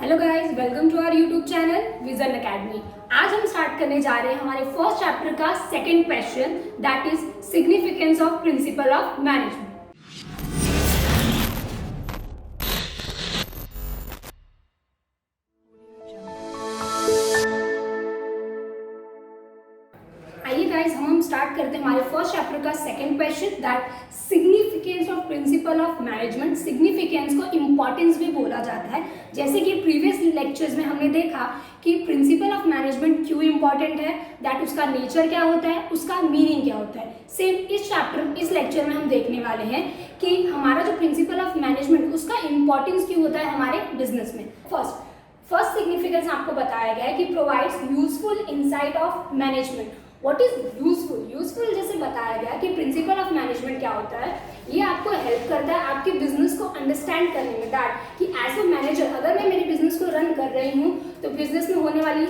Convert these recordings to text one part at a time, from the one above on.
Hello guys, welcome to our YouTube channel Vision Academy. आज हम start करने जा रहे हैं हमारे फर्स्ट चैप्टर का second question, that is significance of principal of management. आइए गाइस, हम स्टार्ट करते हैं हमारे फर्स्ट चैप्टर का second question, that significance of principal of management. Significance को इंपॉर्टेंस भी बोला जाता है। जैसे कि प्रीवियस लेक्चर्स में हमने देखा कि प्रिंसिपल ऑफ मैनेजमेंट क्यों इंपॉर्टेंट है, दैट उसका नेचर क्या होता है, उसका मीनिंग क्या होता है। सेम इस लेक्चर में हम देखने वाले हैं कि हमारा जो प्रिंसिपल ऑफ मैनेजमेंट उसका इंपॉर्टेंस क्यों होता है हमारे बिजनेस में। फर्स्ट सिग्निफिकेंस आपको बताया गया है कि provides useful insight of management. What is useful जैसे बताया गया कि प्रिंसिपल ऑफ मैनेजमेंट क्या होता है, ये आपको हेल्प करता है आपके बिजनेस को अंडरस्टैंड करने में, दैट कि एज अ मैनेजर अगर मैं मेरे बिजनेस को रन कर रही हूँ तो बिजनेस में होने वाली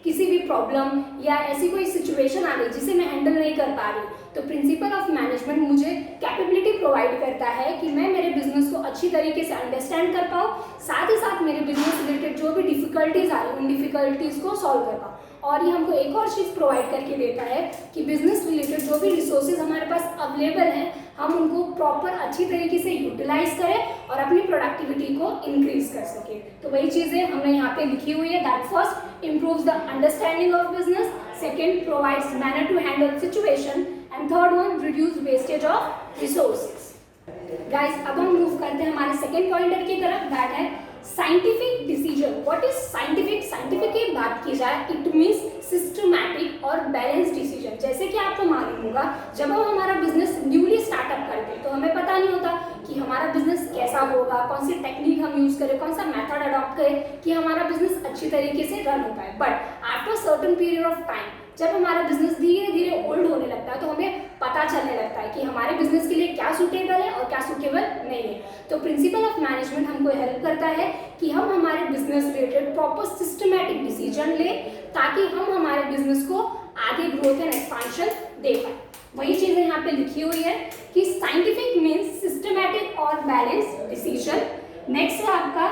किसी भी प्रॉब्लम या ऐसी कोई सिचुएशन आ गई जिसे मैं हैंडल नहीं कर पा रही हूँ, तो प्रिंसिपल ऑफ मैनेजमेंट मुझे कैपेबिलिटी प्रोवाइड करता है कि मैं मेरे बिजनेस को अच्छी तरीके से अंडरस्टैंड कर पाऊँ, साथ ही साथ मेरे बिजनेस रिलेटेड जो भी डिफिकल्टीज आ रही उन डिफिकल्टीज को सॉल्व कर पाऊँ। और ये हमको एक और चीज़ प्रोवाइड करके देता है कि बिजनेस रिलेटेड जो भी रिसोर्सेज हमारे पास अवेलेबल हैं हम उनको प्रॉपर अच्छी तरीके से यूटिलाइज करें और अपनी प्रोडक्टिविटी को इंक्रीज कर सकें। तो वही चीज़ें हमने यहाँ पे लिखी हुई है, that first improves the understanding of business, second provides manner to handle situation, and third one reduce wastage of resources. Guys, अब हम मूव करते हैं हमारे सेकेंड पॉइंटर की तरफ, दैट है scientific decision. What is scientific की बात की जाए, इट मीन्स सिस्टमैटिक और बैलेंस डिसीजन। जैसे कि आपको मालूम होगा जब हम हमारा बिजनेस न्यूली स्टार्टअप करते हैं तो हमें पता नहीं होता कि हमारा बिजनेस कैसा होगा, कौन सी टेक्निक हम यूज करें, कौन सा मेथड अडॉप्ट करें कि हमारा बिजनेस अच्छी तरीके से रन हो पाए। But after certain period of time जब हमारा बिजनेस धीरे धीरे ओल्ड होने लगता है तो हमें पता चलने लगता है कि हमारे बिजनेस के लिए क्या सूटेबल है और क्या सूटेबल नहीं है। तो प्रिंसिपल ऑफ मैनेजमेंट हमको हेल्प करता है कि हम हमारे business related proper systematic decision लें ताकि हम हमारे बिजनेस को आगे ग्रोथ एंड एक्सपांशन दे पाए। वही चीज़ें यहाँ पे लिखी हुई है कि साइंटिफिक मीन्स सिस्टमैटिक और बैलेंस डिसीजन। नेक्स्ट है आपका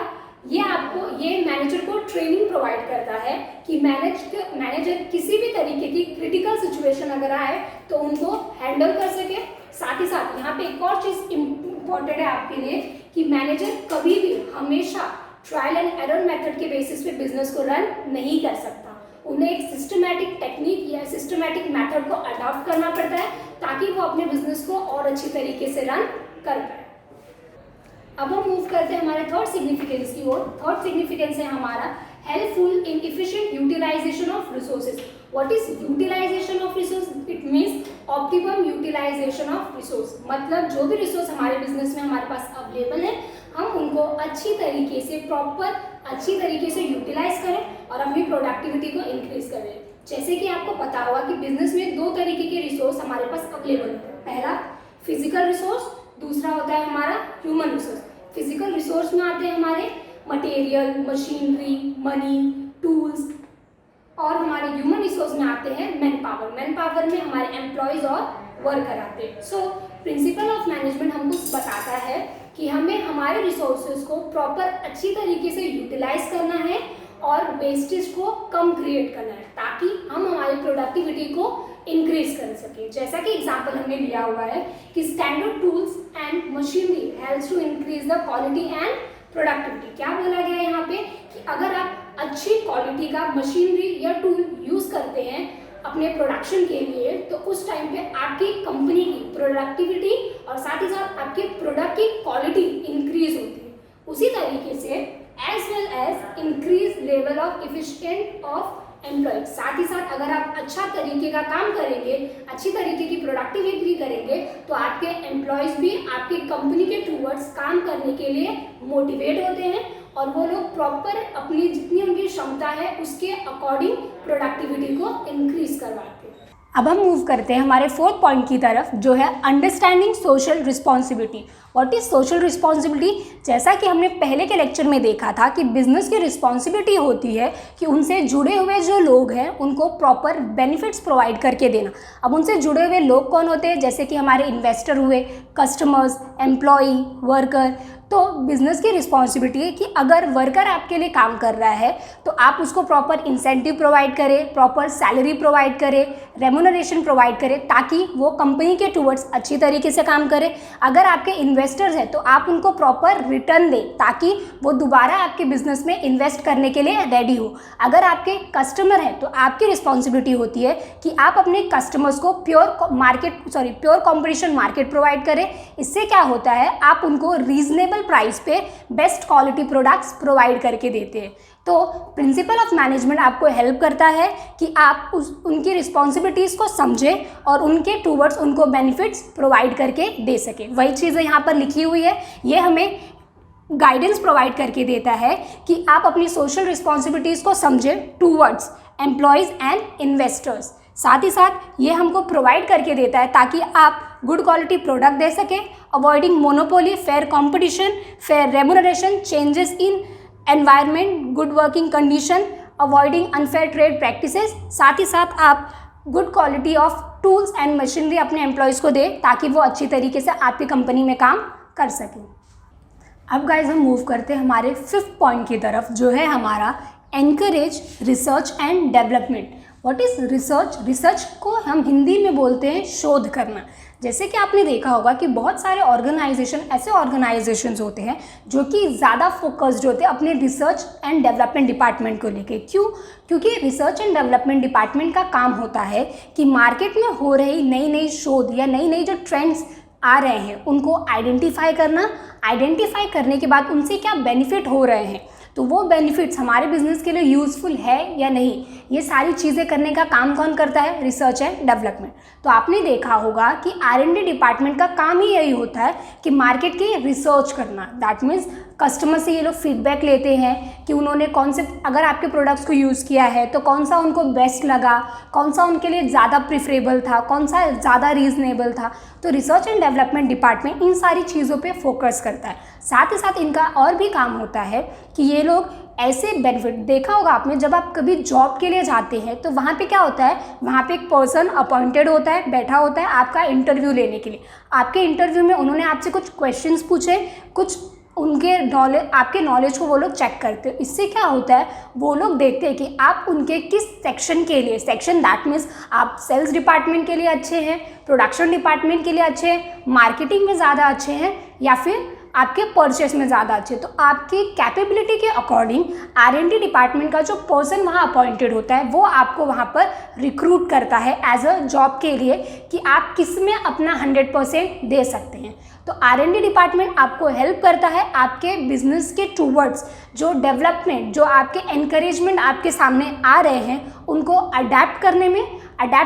ये मैनेजर को ट्रेनिंग प्रोवाइड करता है कि मैनेजर किसी भी तरीके की क्रिटिकल सिचुएशन अगर आए तो उनको हैंडल कर सके। साथ ही साथ यहाँ पे एक और चीज़ इम्पोर्टेंट है आपके लिए कि मैनेजर कभी भी हमेशा ट्रायल एंड एरर मेथड के बेसिस पे बिजनेस को रन नहीं कर सकता। उन्हें एक सिस्टमैटिक टेक्निक या सिस्टमैटिक मेथड को अडॉप्ट करना पड़ता है ताकि वो अपने बिजनेस को और अच्छी तरीके से रन कर पाए। अब हम मूव करते हैं हमारे थर्ड सिग्निफिकेंस की ओर। थर्ड सिग्निफिकेंस है हमारा helpful in efficient utilization of resources. What is utilization of resource? It means optimum utilization of resource. मतलब जो भी रिसोर्स हमारे बिजनेस में हमारे पास अवेलेबल है हम उनको अच्छी तरीके से यूटिलाइज करें और अपनी प्रोडक्टिविटी को इंक्रीज करें। जैसे कि आपको पता होगा कि बिजनेस में दो तरीके के रिसोर्स हमारे पास अवेलेबल होते हैं। पहला फिजिकल रिसोर्स, दूसरा होता है हमारा ह्यूमन रिसोर्स। फिजिकल रिसोर्स में आते हैं हमारे मटेरियल, मशीनरी, मनी, टूल्स, और हमारे ह्यूमन रिसोर्स में आते हैं मैन पावर में हमारे एम्प्लॉयज और वर्कर आते हैं। सो प्रिंसिपल ऑफ मैनेजमेंट हमको बताता है कि हमें हमारे रिसोर्सेज को प्रॉपर अच्छी तरीके से यूटिलाइज करना है और वेस्टेज को कम क्रिएट करना है ताकि हम हमारी प्रोडक्टिविटी को इंक्रीज कर सके। जैसा कि एग्जांपल हमने लिया हुआ है कि standard tools and machinery helps to increase the quality and productivity. क्या बोला गया है यहाँ पे कि अगर आप अच्छी क्वालिटी का मशीनरी या टूल यूज करते हैं अपने प्रोडक्शन के लिए तो उस टाइम पे आपकी कंपनी की प्रोडक्टिविटी और साथ ही साथ आपके प्रोडक्ट की क्वालिटी इंक्रीज होती है। उसी तरीके से as well as increase level of efficient of employ. साथ ही साथ अगर आप अच्छा तरीके का काम करेंगे, अच्छी तरीके की प्रोडक्टिविटी करेंगे तो आपके एम्प्लॉयज भी आपकी कंपनी के टूवर्ड्स काम करने के लिए मोटिवेट होते हैं और वो लोग प्रॉपर अपनी जितनी उनकी क्षमता है उसके अकॉर्डिंग प्रोडक्टिविटी को इंक्रीज करवाते हैं। अब हम मूव करते हैं हमारे फोर्थ पॉइंट की तरफ जो है understanding social responsibility. What is social responsibility? जैसा कि हमने पहले के लेक्चर में देखा था कि बिजनेस की रिस्पॉन्सिबिलिटी होती है कि उनसे जुड़े हुए जो लोग हैं उनको प्रॉपर बेनिफिट्स प्रोवाइड करके देना। अब उनसे जुड़े हुए लोग कौन होते हैं? जैसे कि हमारे इन्वेस्टर हुए, कस्टमर्स, एम्प्लॉई, वर्कर, तो बिजनेस की रिस्पॉन्सिबिलिटी है कि अगर वर्कर आपके लिए काम कर रहा है तो आप उसको प्रॉपर इंसेंटिव प्रोवाइड करें, प्रॉपर सैलरी प्रोवाइड करें, रेम्यूनरेशन प्रोवाइड करें, ताकि वो कंपनी के टूवर्ड्स अच्छी तरीके से काम करें। अगर आपके इन्वेस्टर्स हैं तो आप उनको प्रॉपर रिटर्न दें ताकि वो दोबारा आपके बिजनेस में इन्वेस्ट करने के लिए रेडी हो। अगर आपके कस्टमर हैं तो आपकी रिस्पॉन्सिबिलिटी होती है कि आप अपने कस्टमर्स को प्योर कॉम्पिटिशन मार्केट प्रोवाइड करें। इससे क्या होता है, आप उनको रीजनेबल प्राइस पे बेस्ट क्वालिटी प्रोडक्ट्स प्रोवाइड करके देते हैं। तो प्रिंसिपल ऑफ मैनेजमेंट आपको हेल्प करता है कि आप उनकी रिस्पॉन्सिबिलिटीज़ को समझें और उनके टूवर्ड्स उनको बेनिफिट्स प्रोवाइड करके दे सकें। वही चीज़ें यहाँ पर लिखी हुई है, ये हमें गाइडेंस प्रोवाइड करके देता है कि आप अपनी सोशल रिस्पॉन्सिबिलिटीज़ को समझें टूवर्ड्स एम्प्लॉयज़ एंड इन्वेस्टर्स। साथ ही साथ ये हमको प्रोवाइड करके देता है ताकि आप गुड क्वालिटी प्रोडक्ट दे सकें, avoiding monopoly, fair competition, fair remuneration, changes in environment, good working condition, avoiding unfair trade practices. साथ ही साथ आप good quality of tools and machinery अपने एम्प्लॉयज़ को दें ताकि वो अच्छी तरीके से आपकी कंपनी में काम कर सकें। अब गाइज हम मूव करते हैं हमारे 5th पॉइंट की तरफ, जो है हमारा encourage research and development. What is research? Research को हम हिंदी में बोलते हैं शोध करना। जैसे कि आपने देखा होगा कि बहुत सारे ऐसे ऑर्गेनाइजेशंस होते हैं जो कि ज़्यादा फोकस्ड होते हैं अपने रिसर्च एंड डेवलपमेंट डिपार्टमेंट को लेके। क्यों? क्योंकि रिसर्च एंड डेवलपमेंट डिपार्टमेंट का काम होता है कि मार्केट में हो रही नई नई शोध या नई नई जो ट्रेंड्स आ रहे हैं उनको आइडेंटिफाई करने के बाद उनसे क्या बेनिफिट हो रहे हैं, तो वो बेनिफिट्स हमारे बिजनेस के लिए यूज़फुल है या नहीं, ये सारी चीज़ें करने का काम कौन करता है? Research and development. तो आपने देखा होगा कि R&D डिपार्टमेंट का काम ही यही होता है कि मार्केट की रिसर्च करना। दैट मीन्स कस्टमर से ये लोग फीडबैक लेते हैं कि उन्होंने कौन से, अगर आपके प्रोडक्ट्स को यूज़ किया है तो कौन सा उनको बेस्ट लगा, कौन सा उनके लिए ज़्यादा प्रिफरेबल था, कौन सा ज़्यादा रीजनेबल था। तो research and development department in सारी चीज़ों पे फोकस करता है। साथ ही साथ इनका और भी काम होता है कि ये लोग ऐसे बेनिफिट, देखा होगा आपने जब आप कभी जॉब के लिए जाते हैं तो वहाँ पे क्या होता है, वहाँ पे एक पर्सन अपॉइंटेड होता है, बैठा होता है आपका इंटरव्यू लेने के लिए। आपके इंटरव्यू में उन्होंने आपसे कुछ क्वेश्चंस पूछे, कुछ उनके आपके नॉलेज को वो लोग चेक करते हैं। इससे क्या होता है, वो लोग देखते हैं कि आप उनके किस सेक्शन के लिए, सेक्शन दैट मीन्स आप सेल्स डिपार्टमेंट के लिए अच्छे हैं, प्रोडक्शन डिपार्टमेंट के लिए अच्छे हैं, मार्केटिंग में ज़्यादा अच्छे हैं, या फिर आपके परचेस में ज़्यादा अच्छे। तो आपकी कैपेबिलिटी के अकॉर्डिंग R&D डिपार्टमेंट का जो पर्सन वहाँ अपॉइंटेड होता है वो आपको वहाँ पर रिक्रूट करता है एज अ जॉब के लिए कि आप किस में अपना 100% दे सकते हैं। तो R&D डिपार्टमेंट आपको हेल्प करता है आपके बिजनेस के टूवर्ड्स जो डेवलपमेंट, जो आपके एनकरेजमेंट आपके सामने आ रहे हैं उनको अडेप्ट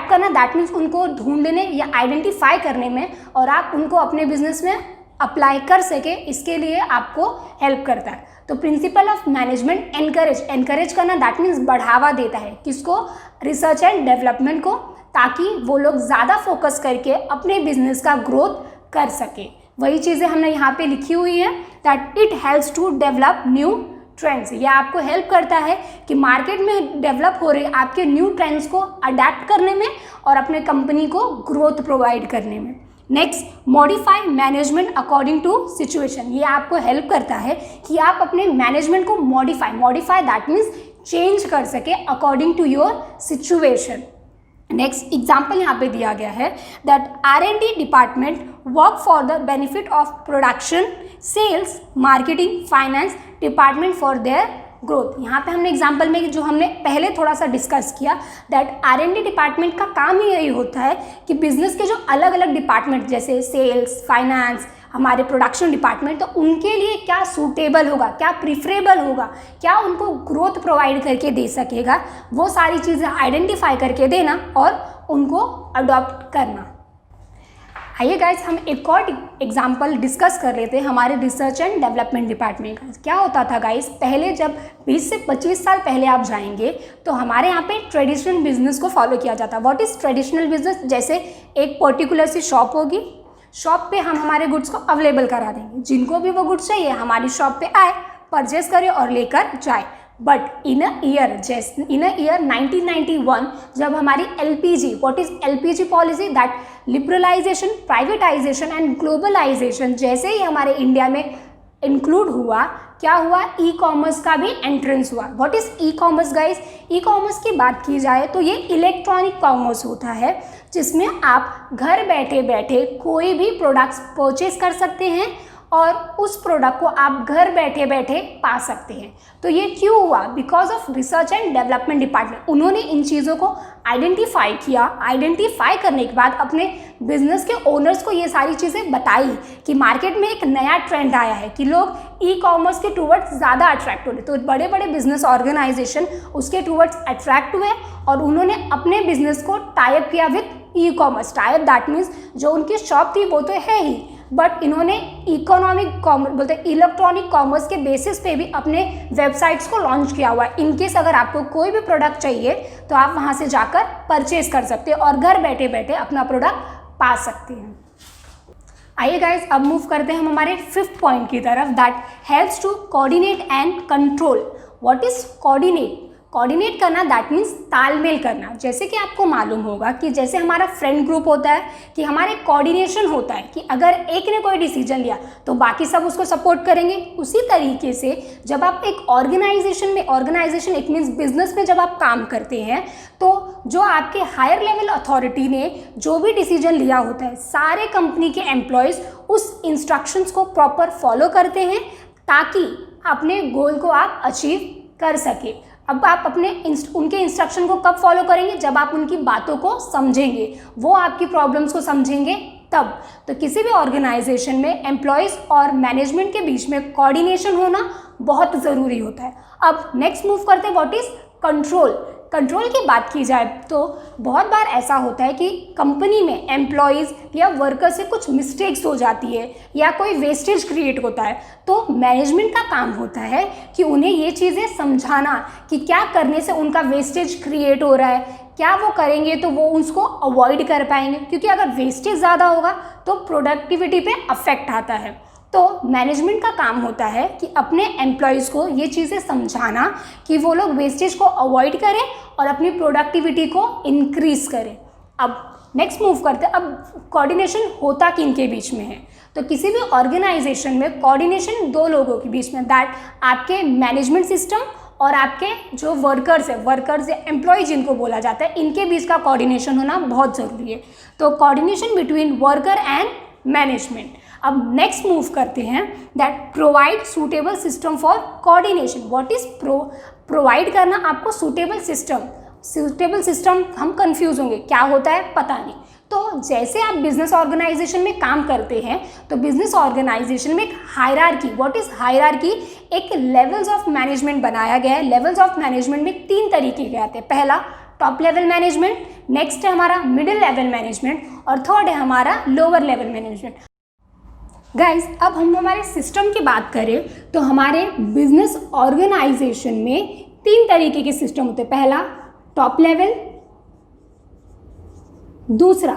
करना दैट मीन्स उनको ढूंढने या आइडेंटिफाई करने में, और आप उनको अपने बिजनेस में अप्लाई कर सके, इसके लिए आपको हेल्प करता है। तो प्रिंसिपल ऑफ मैनेजमेंट एनकरेज करना दैट मीन्स बढ़ावा देता है किसको? रिसर्च एंड डेवलपमेंट को, ताकि वो लोग ज़्यादा फोकस करके अपने बिजनेस का ग्रोथ कर सके। वही चीज़ें हमने यहाँ पे लिखी हुई है that it helps to develop new trends. यह आपको हेल्प करता है कि मार्केट में डेवलप हो रहे आपके न्यू ट्रेंड्स को अडेप्ट करने में और अपने कंपनी को ग्रोथ प्रोवाइड करने में। Next, modify management according to situation. ये आपको हेल्प करता है कि आप अपने मैनेजमेंट को मॉडिफाई दैट मीन्स चेंज कर सके according to your situation. Next example यहाँ पे दिया गया है that R&D department work for the benefit of production, sales, marketing, finance department for their growth. यहाँ पे हमने एग्जाम्पल में जो हमने पहले थोड़ा सा डिस्कस किया दैट R&D डिपार्टमेंट का काम ही यही होता है कि बिजनेस के जो अलग अलग डिपार्टमेंट जैसे सेल्स, फाइनेंस, हमारे प्रोडक्शन डिपार्टमेंट, तो उनके लिए क्या सूटेबल होगा, क्या प्रिफरेबल होगा, क्या उनको ग्रोथ प्रोवाइड करके दे सकेगा, वो सारी चीज़ें आइडेंटिफाई करके देना और उनको अडॉप्ट करना। आइए गाइज हम एक और एग्जाम्पल डिस्कस कर लेते हैं हमारे रिसर्च एंड डेवलपमेंट डिपार्टमेंट का। क्या होता था गाइज, पहले जब 20 से 25 साल पहले आप जाएंगे तो हमारे यहाँ पे ट्रेडिशनल बिजनेस को फॉलो किया जाता। What is traditional business? जैसे एक पर्टिकुलर सी शॉप होगी, शॉप पे हम हमारे गुड्स को अवेलेबल करा देंगे, जिनको भी वो गुड्स चाहिए हमारी शॉप पे आए, परचेस करे और लेकर जाए। बट इन अ ईयर 1991 जब हमारी LPG, what is LPG policy? That liberalization, privatization and globalization, जैसे ही हमारे इंडिया में इंक्लूड हुआ, क्या हुआ, ई कॉमर्स का भी एंट्रेंस हुआ। What is e commerce guys? E commerce की बात की जाए तो ये इलेक्ट्रॉनिक कॉमर्स होता है, जिसमें आप घर बैठे बैठे कोई भी प्रोडक्ट्स परचेज कर सकते हैं और उस प्रोडक्ट को आप घर बैठे बैठे पा सकते हैं। तो ये क्यों हुआ? Because of research and development department. उन्होंने इन चीज़ों को आइडेंटिफाई किया, आइडेंटिफाई करने के बाद अपने बिजनेस के ओनर्स को ये सारी चीज़ें बताई कि मार्केट में एक नया ट्रेंड आया है कि लोग ई कॉमर्स के टूवर्ड्स ज़्यादा अट्रैक्ट हो रहे। तो बड़े बड़े बिजनेस ऑर्गेनाइजेशन उसके टूवर्ड्स अट्रैक्ट हुए और उन्होंने अपने बिजनेस को टाइप किया with e commerce. Type that means जो उनकी शॉप थी वो तो है ही, बट इन्होंने इकोनॉमिक कॉमर्स बोलते हैं इलेक्ट्रॉनिक कॉमर्स के बेसिस पे भी अपने वेबसाइट्स को लॉन्च किया हुआ है। इनकेस अगर आपको कोई भी प्रोडक्ट चाहिए तो आप वहाँ से जाकर परचेज कर सकते हैं और घर बैठे बैठे अपना प्रोडक्ट पा सकते हैं। आइए गाइज, अब मूव करते हैं हम हमारे 5th पॉइंट की तरफ, that helps to coordinate and control. What is coordinate? Coordinate करना दैट मीन्स तालमेल करना। जैसे कि आपको मालूम होगा कि जैसे हमारा फ्रेंड ग्रुप होता है कि हमारे कोऑर्डिनेशन होता है कि अगर एक ने कोई डिसीजन लिया तो बाकी सब उसको सपोर्ट करेंगे। उसी तरीके से जब आप एक ऑर्गेनाइजेशन में, ऑर्गेनाइजेशन इट मीन्स बिजनेस में जब आप काम करते हैं तो जो आपके हायर लेवल अथॉरिटी ने जो भी डिसीजन लिया होता है, सारे कंपनी के एम्प्लॉयज़ उस इंस्ट्रक्शंस को प्रॉपर फॉलो करते हैं ताकि अपने गोल को आप अचीव कर सके। अब आप अपने उनके इंस्ट्रक्शन को कब फॉलो करेंगे? जब आप उनकी बातों को समझेंगे, वो आपकी प्रॉब्लम्स को समझेंगे तब। तो किसी भी ऑर्गेनाइजेशन में एम्प्लॉयज़ और मैनेजमेंट के बीच में कोऑर्डिनेशन होना बहुत ज़रूरी होता है। अब नेक्स्ट मूव करते हैं, व्हाट इज़ कंट्रोल। कंट्रोल की बात की जाए तो बहुत बार ऐसा होता है कि कंपनी में एम्प्लॉयज़ या वर्कर से कुछ मिस्टेक्स हो जाती है या कोई वेस्टेज क्रिएट होता है, तो मैनेजमेंट का काम होता है कि उन्हें ये चीज़ें समझाना कि क्या करने से उनका वेस्टेज क्रिएट हो रहा है, क्या वो करेंगे तो वो उसको अवॉइड कर पाएंगे, क्योंकि अगर वेस्टेज ज़्यादा होगा तो प्रोडक्टिविटी पे अफेक्ट आता है। तो मैनेजमेंट का काम होता है कि अपने एम्प्लॉयज़ को ये चीज़ें समझाना कि वो लोग वेस्टेज को अवॉइड करें और अपनी प्रोडक्टिविटी को इंक्रीज़ करें। अब नेक्स्ट मूव करते हैं, अब कोऑर्डिनेशन होता किनके बीच में है? तो किसी भी ऑर्गेनाइजेशन में कोऑर्डिनेशन दो लोगों के बीच में, दैट आपके मैनेजमेंट सिस्टम और आपके जो वर्कर्स है, वर्कर्स या एम्प्लॉय जिनको बोला जाता है, इनके बीच का कोऑर्डिनेशन होना बहुत ज़रूरी है। तो coordination between worker and management. अब नेक्स्ट मूव करते हैं, that provide suitable system for coordination. What is provide करना आपको सूटेबल सिस्टम। सूटेबल सिस्टम हम कंफ्यूज होंगे, क्या होता है पता नहीं। तो जैसे आप बिजनेस ऑर्गेनाइजेशन में काम करते हैं तो बिजनेस ऑर्गेनाइजेशन में एक हायरार्की, व्हाट इज हायरार्की, एक लेवल्स ऑफ मैनेजमेंट बनाया गया है। लेवल्स ऑफ मैनेजमेंट में 3 तरीके के आते हैं। पहला टॉप लेवल मैनेजमेंट, नेक्स्ट है हमारा मिडिल लेवल मैनेजमेंट और थर्ड है हमारा लोअर लेवल मैनेजमेंट। गाइस, अब हम हमारे सिस्टम की बात करें तो हमारे बिजनेस ऑर्गेनाइजेशन में 3 तरीके के सिस्टम होते हैं। पहला टॉप लेवल, दूसरा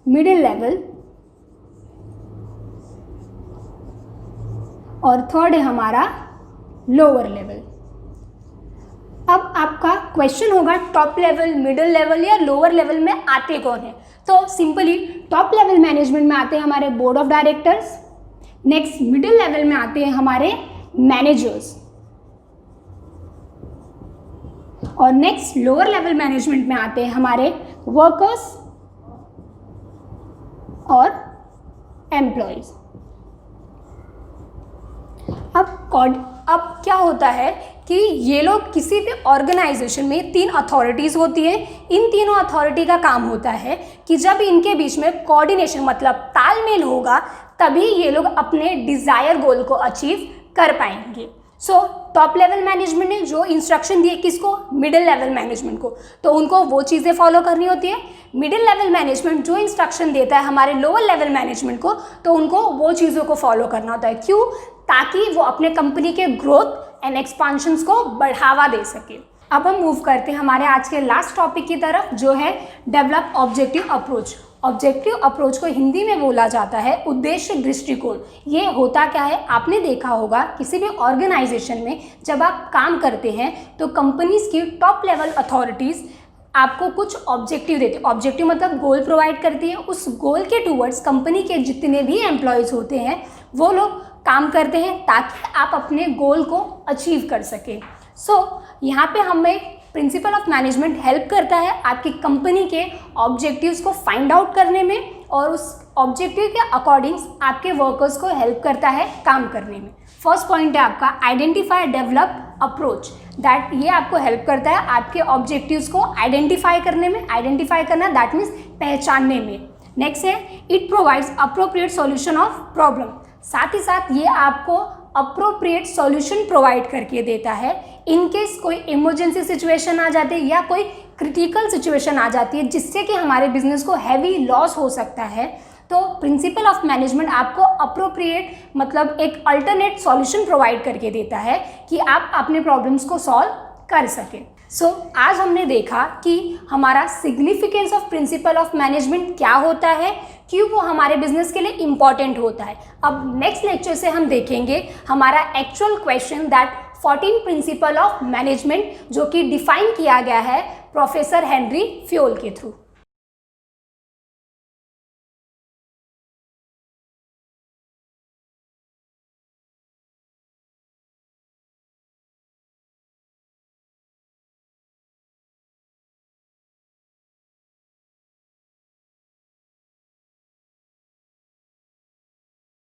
मिडिल लेवल और थर्ड है हमारा लोअर लेवल। अब आपका क्वेश्चन होगा टॉप लेवल, मिडिल लेवल या लोअर लेवल में आते कौन है? तो सिंपली टॉप लेवल मैनेजमेंट में आते हैं हमारे board of directors, next middle level में आते हैं हमारे मैनेजर्स और नेक्स्ट लोअर लेवल मैनेजमेंट में आते हैं हमारे वर्कर्स और एम्प्लॉयज। अब क्या होता है कि ये लोग किसी भी ऑर्गेनाइजेशन में 3 अथॉरिटीज़ होती हैं। इन तीनों अथॉरिटी का काम होता है कि जब इनके बीच में कोऑर्डिनेशन मतलब तालमेल होगा तभी ये लोग अपने डिज़ायर गोल को अचीव कर पाएंगे। सो टॉप लेवल मैनेजमेंट ने जो इंस्ट्रक्शन दिए किसको? मिडिल लेवल मैनेजमेंट को, तो उनको वो चीज़ें फॉलो करनी होती है। मिडिल लेवल मैनेजमेंट जो इंस्ट्रक्शन देता है हमारे लोअर लेवल मैनेजमेंट को, तो उनको वो चीज़ों को फॉलो करना होता है। क्यों? ताकि वो अपने कंपनी के ग्रोथ एंड एक्सपांशंस को बढ़ावा दे सके। अब हम मूव करते हैं हमारे आज के लास्ट टॉपिक की तरफ, जो है develop objective approach. Objective approach को हिंदी में बोला जाता है उद्देश्य दृष्टिकोण। ये होता क्या है? आपने देखा होगा किसी भी ऑर्गेनाइजेशन में जब आप काम करते हैं तो कंपनीज की टॉप लेवल अथॉरिटीज़ आपको कुछ ऑब्जेक्टिव देते हैं। ऑब्जेक्टिव मतलब गोल प्रोवाइड करती है। उस गोल के टूवर्ड्स कंपनी के जितने भी एम्प्लॉयज़ होते हैं वो लोग काम करते हैं ताकि आप अपने गोल को अचीव कर सकें। यहाँ पे हमें प्रिंसिपल ऑफ मैनेजमेंट हेल्प करता है आपकी कंपनी के ऑब्जेक्टिव्स को फाइंड आउट करने में और उस ऑब्जेक्टिव के अकॉर्डिंग आपके वर्कर्स को हेल्प करता है काम करने में। फर्स्ट पॉइंट है आपका आइडेंटिफाई डेवलप अप्रोच, दैट ये आपको हेल्प करता है आपके ऑब्जेक्टिव्स को आइडेंटिफाई करने में। आइडेंटिफाई करना दैट मीन्स पहचानने में। नेक्स्ट है it provides appropriate solution of problem, साथ ही साथ ये आपको अप्रोप्रिएट सॉल्यूशन प्रोवाइड करके देता है इन केस कोई इमरजेंसी सिचुएशन आ जाती है या कोई क्रिटिकल सिचुएशन आ जाती है जिससे कि हमारे बिजनेस को हैवी लॉस हो सकता है। तो प्रिंसिपल ऑफ मैनेजमेंट आपको अप्रोप्रिएट मतलब एक अल्टरनेट सॉल्यूशन प्रोवाइड करके देता है कि आप अपने प्रॉब्लम्स को सॉल्व कर सकें। आज हमने देखा कि हमारा significance of principal of management क्या होता है, क्यों वो हमारे बिजनेस के लिए इम्पॉर्टेंट होता है। अब नेक्स्ट लेक्चर से हम देखेंगे हमारा actual question that 14 principal of management जो कि डिफाइन किया गया है प्रोफेसर हेनरी फ्योल के थ्रू।